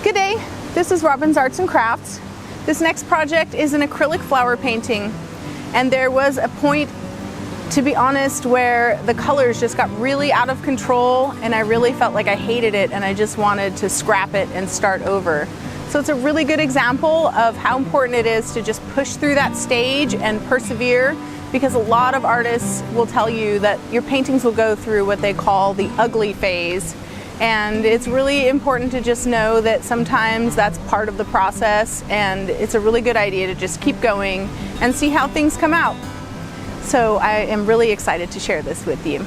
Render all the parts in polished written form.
Good day, this is Robin's Arts and Crafts. This next project is an acrylic flower painting, and there was a point, to be honest, where the colors just got really out of control and I really felt like I hated it and I just wanted to scrap it and start over. So it's a really good example of how important it is to just push through that stage and persevere, because a lot of artists will tell you that your paintings will go through what they call the ugly phase. And it's really important to just know that sometimes that's part of the process, and it's a really good idea to just keep going and see how things come out. So I am really excited to share this with you.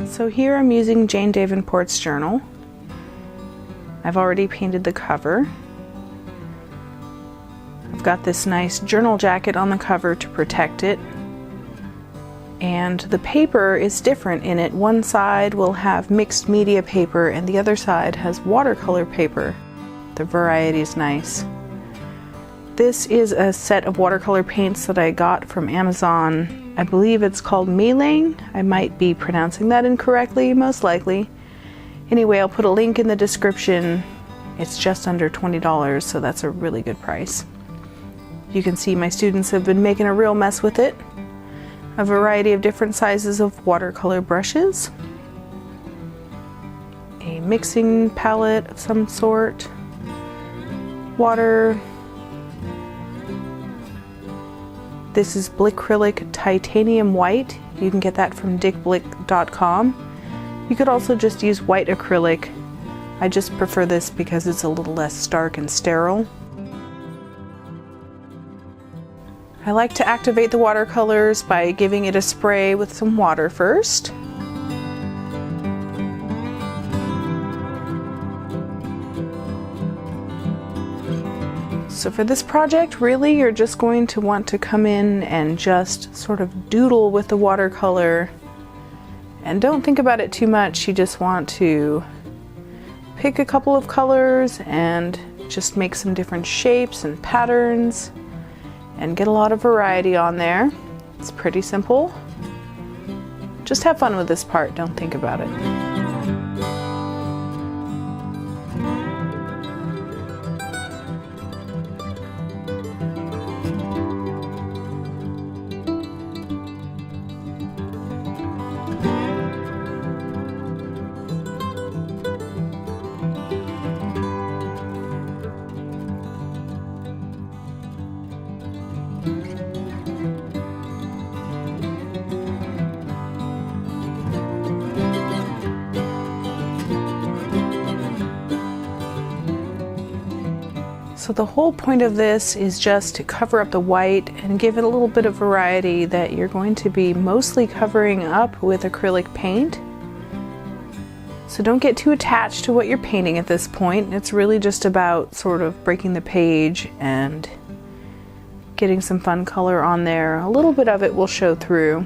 So here I'm using Jane Davenport's journal. I've already painted the cover. I've got this nice journal jacket on the cover to protect it. And the paper is different in it. One side will have mixed media paper and the other side has watercolor paper. The variety is nice. This is a set of watercolor paints that I got from Amazon. I believe it's called MeiLiang. I might be pronouncing that incorrectly, most likely. Anyway, I'll put a link in the description. It's just under $20, so that's a really good price. You can see my students have been making a real mess with it. A variety of different sizes of watercolor brushes, a mixing palette of some sort, water. This is Acrylic Titanium White. You can get that from dickblick.com. You could also just use white acrylic. I just prefer this because it's a little less stark and sterile. I like to activate the watercolors by giving it a spray with some water first. So for this project, really you're just going to want to come in and just sort of doodle with the watercolor. And don't think about it too much, you just want to pick a couple of colors and just make some different shapes and patterns and get a lot of variety on there. It's pretty simple. Just have fun with this part, don't think about it. So the whole point of this is just to cover up the white and give it a little bit of variety that you're going to be mostly covering up with acrylic paint. So don't get too attached to what you're painting at this point. It's really just about sort of breaking the page and getting some fun color on there. A little bit of it will show through.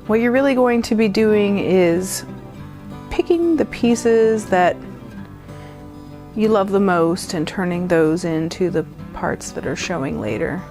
What you're really going to be doing is picking the pieces that you love the most and turning those into the parts that are showing later.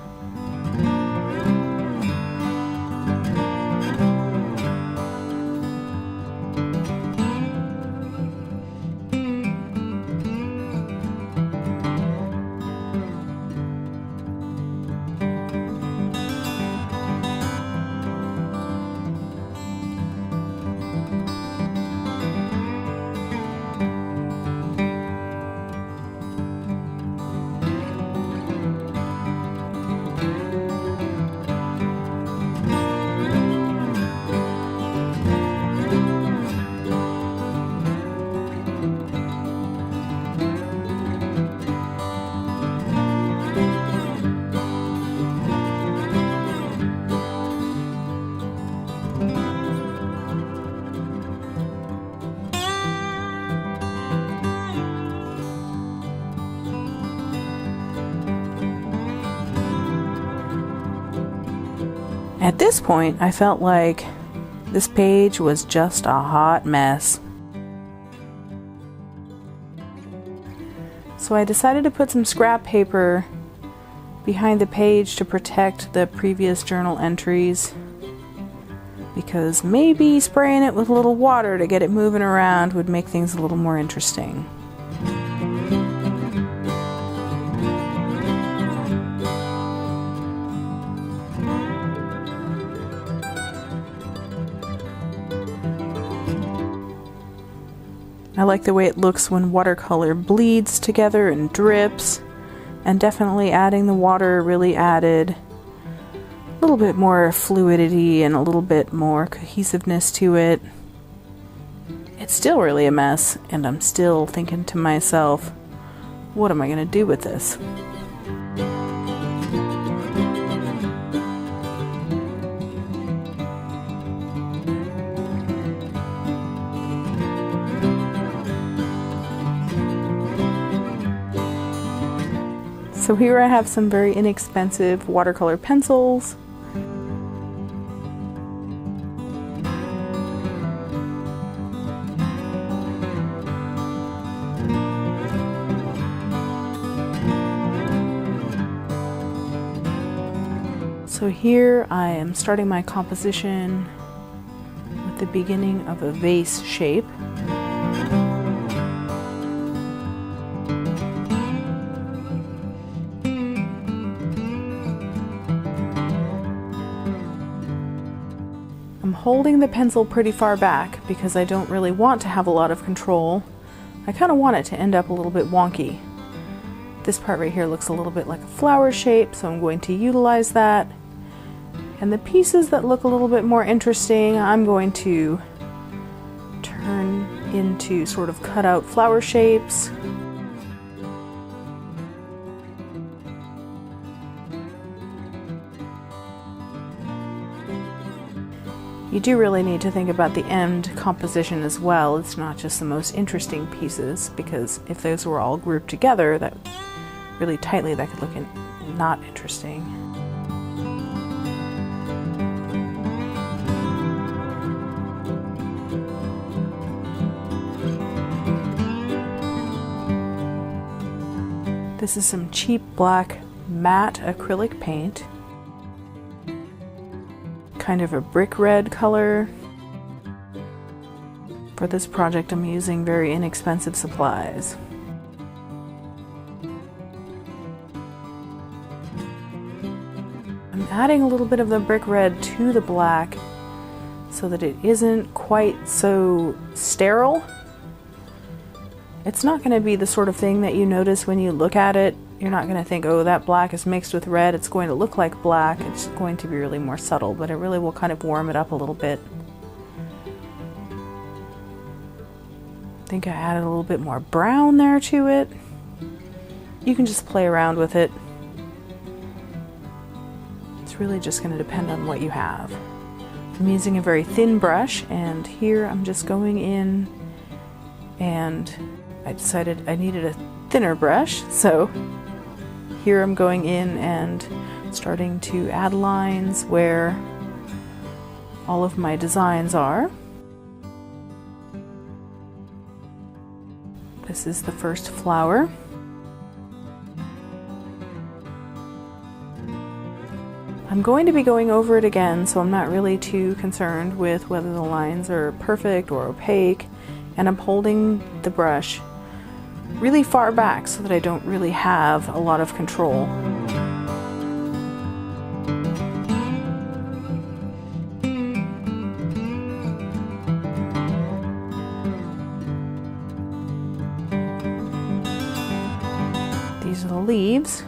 At this point, I felt like this page was just a hot mess. So I decided to put some scrap paper behind the page to protect the previous journal entries. because maybe spraying it with a little water to get it moving around would make things a little more interesting. I like the way it looks when watercolor bleeds together and drips, and definitely adding the water really added a little bit more fluidity and a little bit more cohesiveness to it. It's still really a mess, and I'm still thinking to myself, what am I going to do with this? So here I have some very inexpensive watercolor pencils. So here I am starting my composition with the beginning of a vase shape. I'm holding the pencil pretty far back because I don't really want to have a lot of control. I kind of want it to end up a little bit wonky. This part right here looks a little bit like a flower shape, so I'm going to utilize that. And the pieces that look a little bit more interesting, I'm going to turn into sort of cut out flower shapes. You do really need to think about the end composition as well. It's not just the most interesting pieces, because if those were all grouped together that really tightly, that could look not interesting. This is some cheap black matte acrylic paint. Kind of a brick red color. For this project I'm using very inexpensive supplies. I'm adding a little bit of the brick red to the black so that it isn't quite so sterile. It's not going to be the sort of thing that you notice when you look at it. You're not going to think, oh, that black is mixed with red. It's going to look like black. It's going to be really more subtle, but it really will kind of warm it up a little bit. I think I added a little bit more brown there to it. You can just play around with it. It's really just going to depend on what you have. I'm using a very thin brush, and here I'm just going in, and I decided I needed a thinner brush, so here I'm going in and starting to add lines where all of my designs are. This is the first flower. I'm going to be going over it again, so I'm not really too concerned with whether the lines are perfect or opaque, and I'm holding the brush really far back so that I don't really have a lot of control. These are the leaves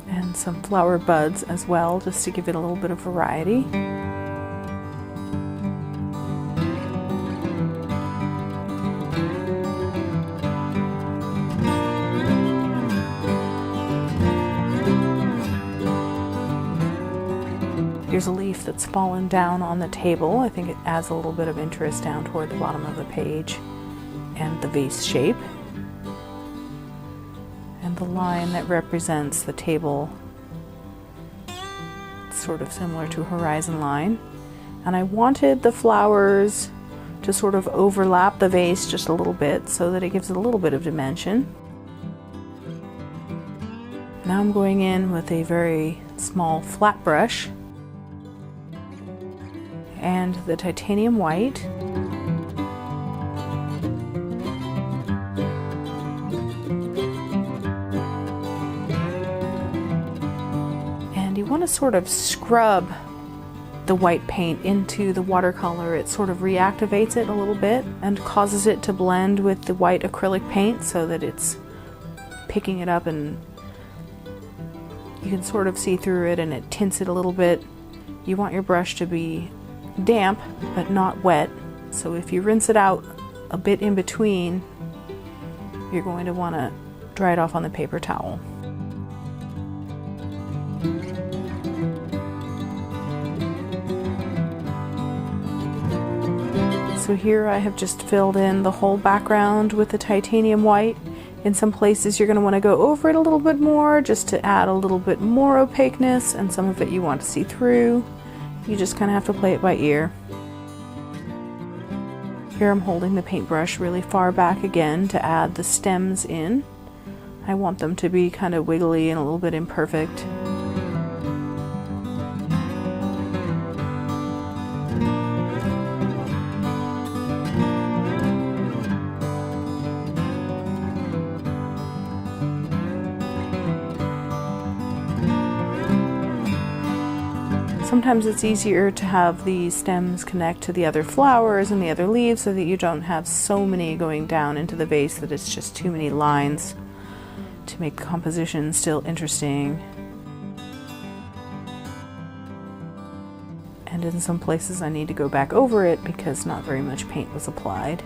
and some flower buds as well, just to give it a little bit of variety. Here's a leaf that's fallen down on the table. I think it adds a little bit of interest down toward the bottom of the page, and the vase shape. And the line that represents the table, sort of similar to a horizon line. And I wanted the flowers to sort of overlap the vase just a little bit so that it gives it a little bit of dimension. Now I'm going in with a very small flat brush and the titanium white. And you want to sort of scrub the white paint into the watercolor. It sort of reactivates it a little bit and causes it to blend with the white acrylic paint so that it's picking it up and you can sort of see through it, and it tints it a little bit. You want your brush to be damp but not wet, so if you rinse it out a bit in between, you're going to want to dry it off on the paper towel. So here I have just filled in the whole background with the titanium white. In some places you're going to want to go over it a little bit more just to add a little bit more opaqueness, and some of it you want to see through. You just kind of have to play it by ear. Here I'm holding the paintbrush really far back again to add the stems in. I want them to be kind of wiggly and a little bit imperfect. Sometimes it's easier to have the stems connect to the other flowers and the other leaves so that you don't have so many going down into the vase that it's just too many lines to make the composition still interesting. And in some places I need to go back over it because not very much paint was applied.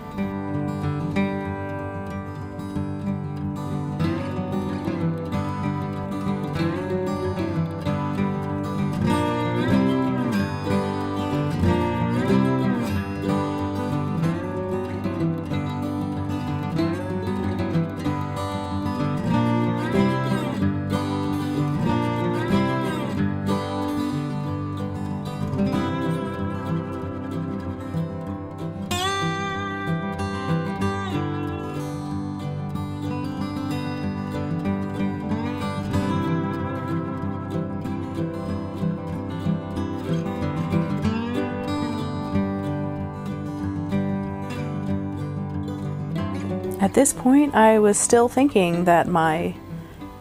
At this point, I was still thinking that my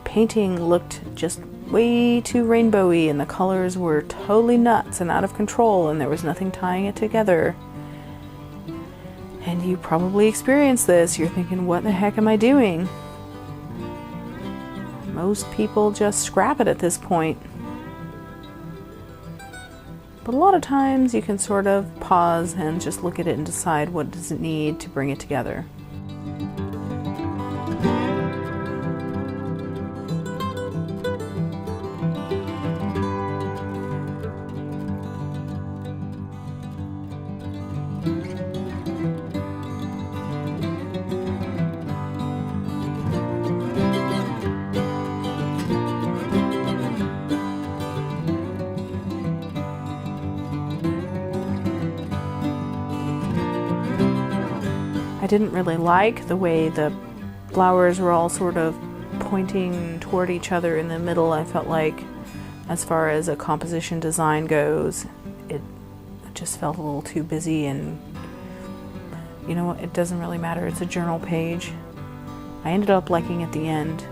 painting looked just way too rainbowy and the colors were totally nuts and out of control and there was nothing tying it together. And you probably experienced this. You're thinking, what the heck am I doing? Most people just scrap it at this point. But a lot of times you can sort of pause and just look at it and decide what does it need to bring it together. I didn't really like the way the flowers were all sort of pointing toward each other in the middle. I felt like, as far as a composition design goes, it just felt a little too busy, and you know what, it doesn't really matter, it's a journal page. I ended up liking at the end.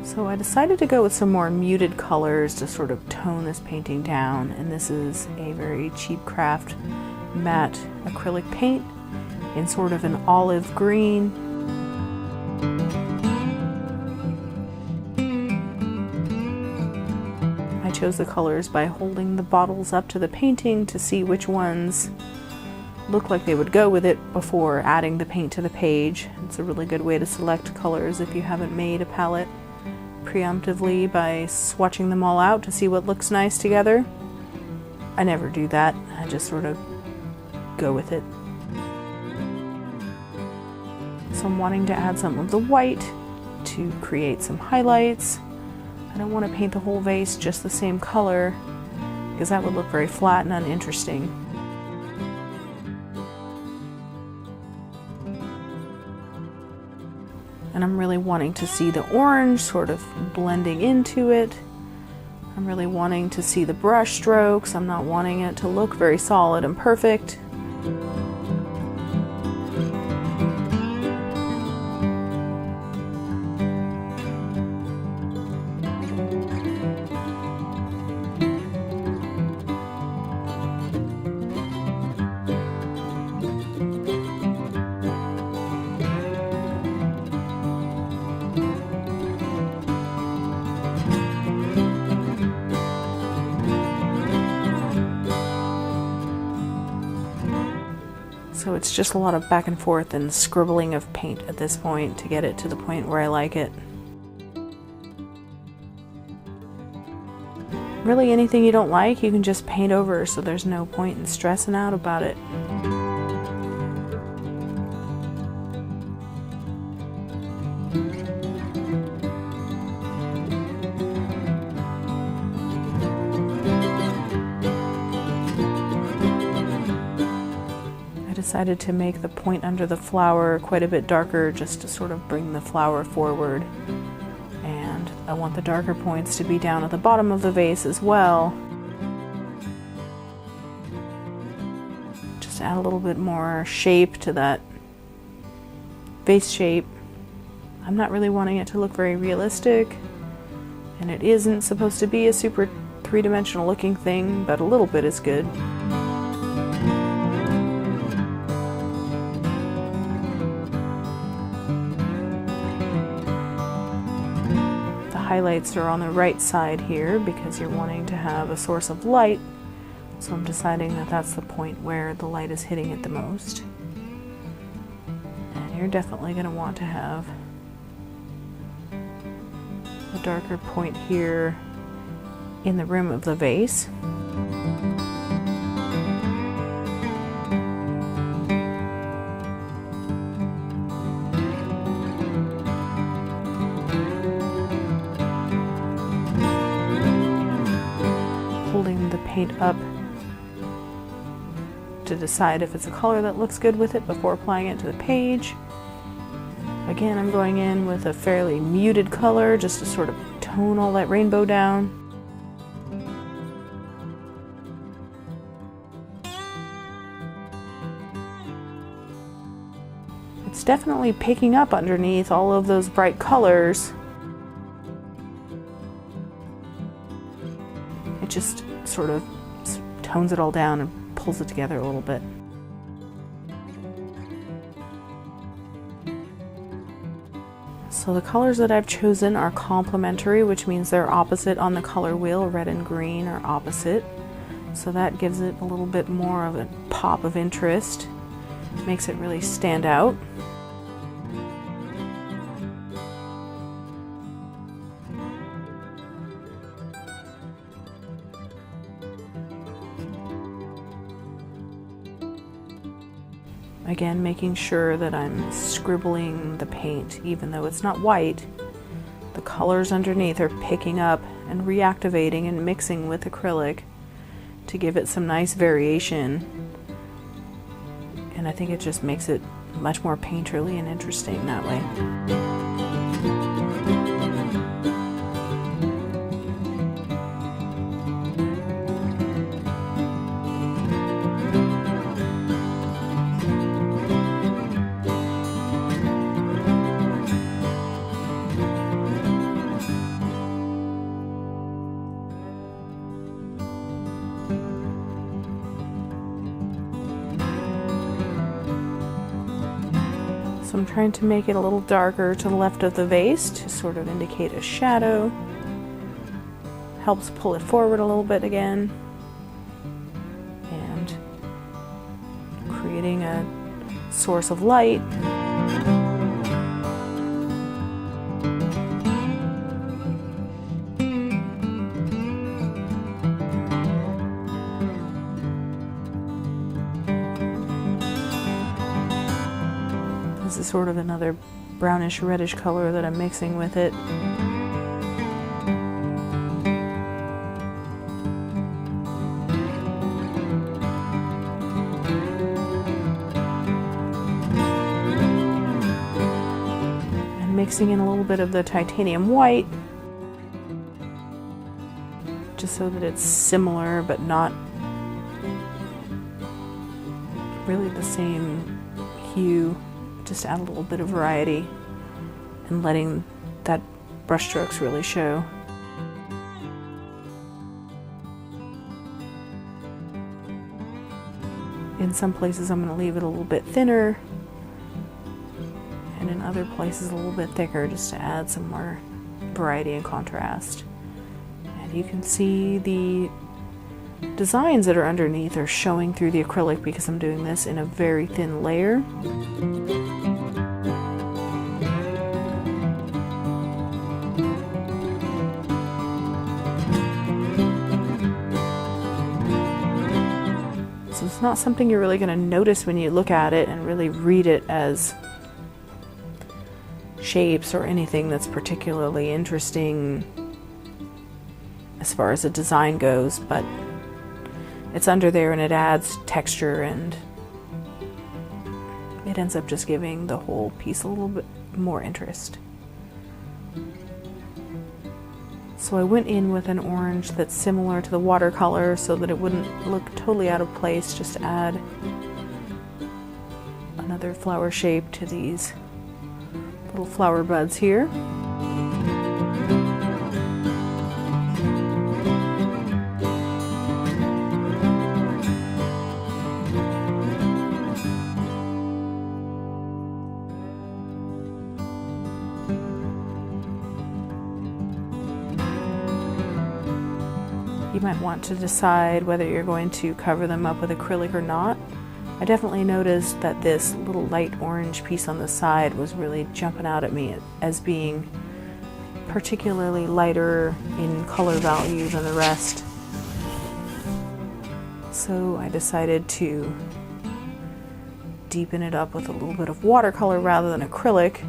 So I decided to go with some more muted colors to sort of tone this painting down, and this is a very cheap craft matte acrylic paint in sort of an olive green. I chose the colors by holding the bottles up to the painting to see which ones look like they would go with it before adding the paint to the page. It's a really good way to select colors if you haven't made a palette preemptively by swatching them all out to see what looks nice together. I never do that. I just sort of go with it. So I'm wanting to add some of the white to create some highlights. I don't want to paint the whole vase just the same color because that would look very flat and uninteresting. And I'm really wanting to see the orange sort of blending into it. I'm really wanting to see the brush strokes. I'm not wanting it to look very solid and perfect. So it's just a lot of back and forth and scribbling of paint at this point to get it to the point where I like it. Really, anything you don't like, you can just paint over, so there's no point in stressing out about it. Decided to make the point under the flower quite a bit darker just to sort of bring the flower forward, and I want the darker points to be down at the bottom of the vase as well, just add a little bit more shape to that vase shape. I'm not really wanting it to look very realistic, and it isn't supposed to be a super three-dimensional looking thing, but a little bit is good. Highlights are on the right side here because you're wanting to have a source of light, so I'm deciding that that's the point where the light is hitting it the most. And you're definitely going to want to have a darker point here in the rim of the vase. Holding the paint up to decide if it's a color that looks good with it before applying it to the page. Again, I'm going in with a fairly muted color just to sort of tone all that rainbow down. It's definitely picking up underneath all of those bright colors. It just sort of tones it all down and pulls it together a little bit. So the colors that I've chosen are complementary, which means they're opposite on the color wheel. Red and green are opposite. So that gives it a little bit more of a pop of interest, makes it really stand out. Again, making sure that I'm scribbling the paint, even though it's not white. The colors underneath are picking up and reactivating and mixing with acrylic to give it some nice variation. And I think it just makes it much more painterly and interesting that way. So I'm trying to make it a little darker to the left of the vase to sort of indicate a shadow. Helps pull it forward a little bit again. And creating a source of light. This is sort of another brownish reddish color that I'm mixing with it. And mixing in a little bit of the titanium white. just so that it's similar but not really the same hue. Just add a little bit of variety and letting that brush strokes really show. In some places I'm going to leave it a little bit thinner, and in other places a little bit thicker, just to add some more variety and contrast. And you can see the designs that are underneath are showing through the acrylic because I'm doing this in a very thin layer. So it's not something you're really going to notice when you look at it and really read it as shapes or anything that's particularly interesting as far as the design goes, but it's under there and it adds texture and it ends up just giving the whole piece a little bit more interest. So I went in with an orange that's similar to the watercolor so that it wouldn't look totally out of place, just to add another flower shape to these little flower buds here. You might want to decide whether you're going to cover them up with acrylic or not. I definitely noticed that this little light orange piece on the side was really jumping out at me as being particularly lighter in color value than the rest. So I decided to deepen it up with a little bit of watercolor rather than acrylic.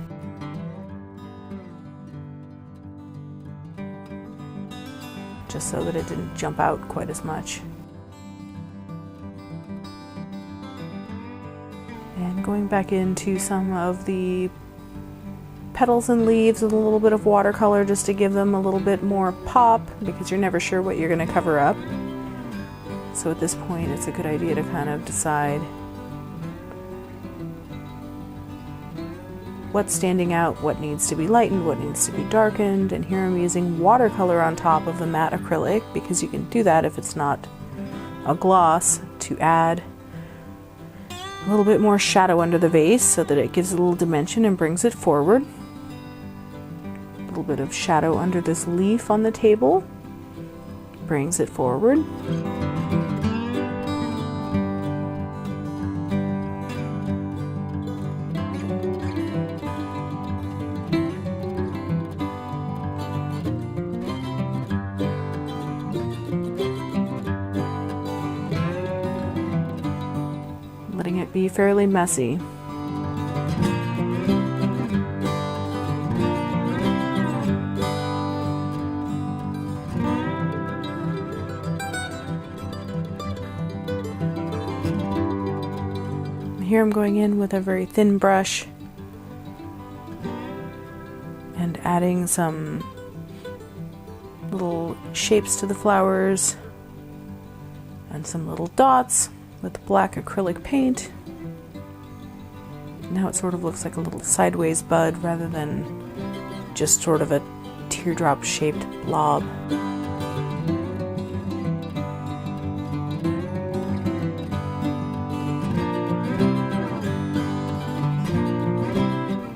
Just so that it didn't jump out quite as much. And going back into some of the petals and leaves with a little bit of watercolor just to give them a little bit more pop, because you're never sure what you're going to cover up. So at this point it's a good idea to kind of decide what's standing out, what needs to be lightened, what needs to be darkened. And here I'm using watercolor on top of the matte acrylic, because you can do that if it's not a gloss, to add a little bit more shadow under the vase so that it gives a little dimension and brings it forward. A little bit of shadow under this leaf on the table brings it forward. Letting it be fairly messy. Here I'm going in with a very thin brush and adding some little shapes to the flowers and some little dots with black acrylic paint. Now it sort of looks like a little sideways bud rather than just sort of a teardrop shaped blob.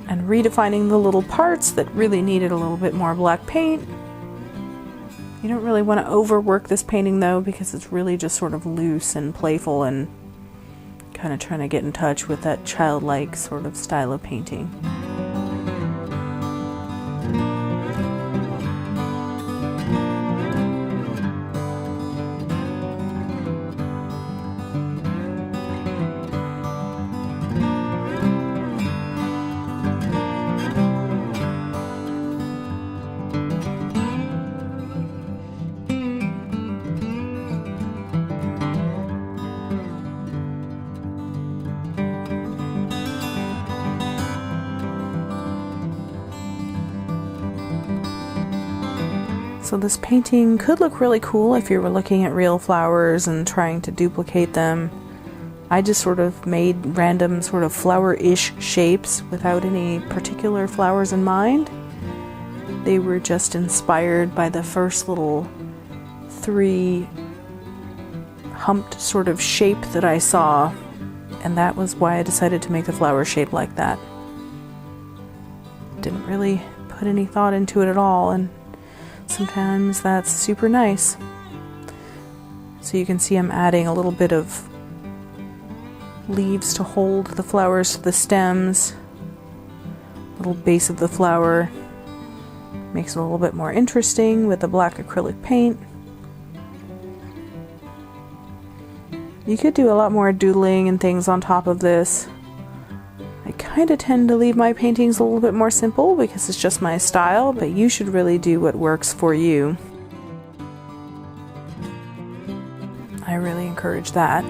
And redefining the little parts that really needed a little bit more black paint. You don't really want to overwork this painting though, because it's really just sort of loose and playful and kind of trying to get in touch with that childlike sort of style of painting. So this painting could look really cool if you were looking at real flowers and trying to duplicate them. I just sort of made random sort of flower-ish shapes without any particular flowers in mind. They were just inspired by the first little 3 humped sort of shape that I saw, and that was why I decided to make the flower shape like that. Didn't really put any thought into it at all, and sometimes that's super nice. So you can see I'm adding a little bit of leaves to hold the flowers to the stems, little base of the flower. Makes it a little bit more interesting with the black acrylic paint. You could do a lot more doodling and things on top of this. I kind of tend to leave my paintings a little bit more simple because it's just my style, but you should really do what works for you. I really encourage that.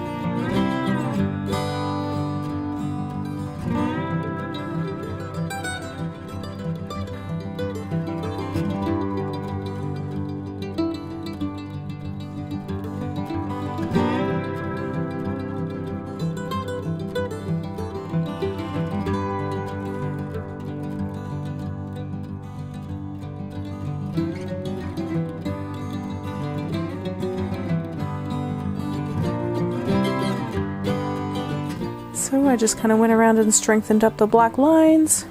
So I just kind of went around and strengthened up the black lines.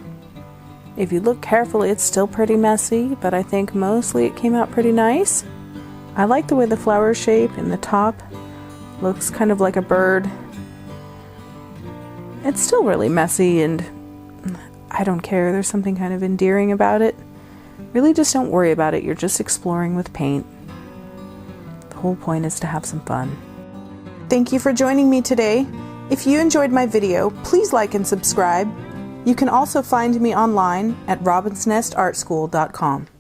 If you look carefully, it's still pretty messy, but I think mostly it came out pretty nice. I like the way the flower shape in the top looks kind of like a bird. It's still really messy, and I don't care. There's something kind of endearing about it. Really just don't worry about it. You're just exploring with paint. The whole point is to have some fun. Thank you for joining me today. If you enjoyed my video, please like and subscribe. You can also find me online at robinsnestartschool.com.